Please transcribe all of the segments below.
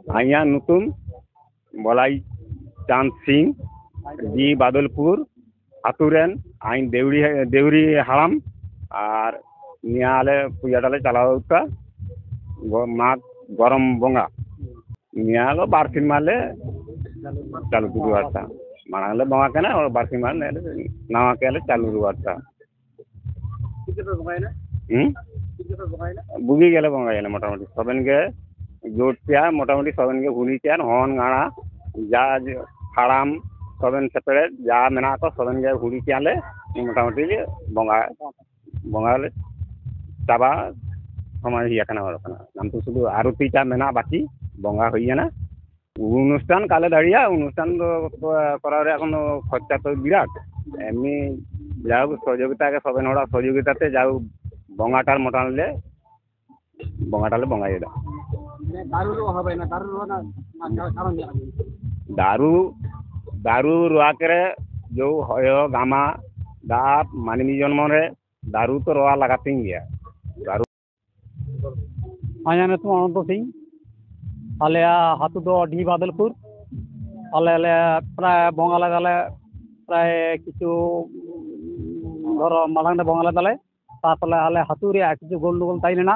आइया नतुन बलाई चांद सिंह जी बादलपुर आतुरेन आइन देवरी हाड़ाम और निया आले पूजाटाले चलावता माघ गरम बंगा निया लो बारसिन माले चालू रुआता मांगले बंगा केना और बारसिन माले नवा केले चालू रुआता बुगी गेले बंगा गेले मोटामुटी सबन के जोटिया मोटामुटी सबन के हुलीचान हन गाड़ा जा हाड़ाम सबन सेपड़े जा मेना को सबन के हुलीचाले मोटामुटी बंगा बंगा चाबा समय ही एकना और कना नाम तो शुद्ध आरती चा मेना बाकी बंगा होइना অনুষ্ঠান কালে দাঁড়িয়া অনুষ্ঠান করার এখন খরচা তো বিরাট এমনি যাও সহযোগিতাকে সবেন ওরা সহযোগিতাতে যাও বঙ্গাটার মোটামুটি বঙ্গাটালে বঙ্গাই দাও दारू दारू रोआ करे जो हयो गामा दा मानवी जन्म रे दारू तो रोआ लगाते गया दारू आया ने तो अनंत सिंह आले हाथू दो डी बादलपुर आले आले प्राय बंगा लगाले प्राय किछु धरो मालांग बंगा दाले तारपरे आले हाथू रे किछु गोलडोल ताइलेना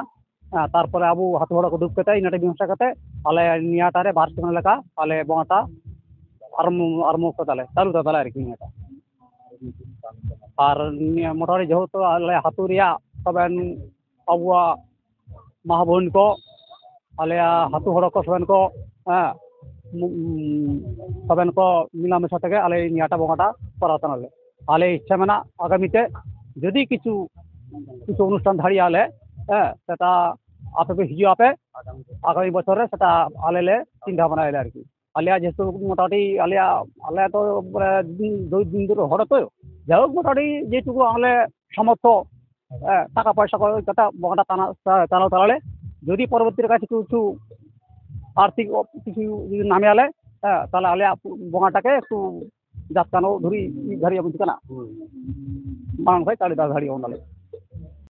तारपरे आबू हाथू हड़ा को दुब कते इनाटे बिमसा कते आले नियाटारे बारसिन लेका आले बंगाटा आरमो कताले चालू ताले आरकी नियाटा और मोटामुटी जेहेतु आले हाथू रिया सबेन अबुआ महाबोन को आले हाथू हड़ा को सबेन को सबेन को मिला मेशा तके आले नियाटा बंगाटा करातानाले आले इच्छा मेना आगामीते यदि किछु किछु अनुष्ठान धाड़ी आले सेटा आपे पे हिजु आपे आगामी बछर रे सेटा आले ले चिंता बनाइले आरकी आलिया जेहेतु मोटामुटी आलिया आले तो दुई दिन धरे हड़े तो যাই মোটামুটি যেটুকু আলে সামর্থ্য টাকা পয়সা করে যেটা বগাটা টানা চালালে যদি পরবর্তীর কাছে কিছু আর্থিক কিছু যদি নামে আলে তাহলে আলে বগাটাকে একটু যাত্রানো ধরি ধারি বুঝতে না মাং ভাই তাহলে দাঁড়িয়ে ওনালে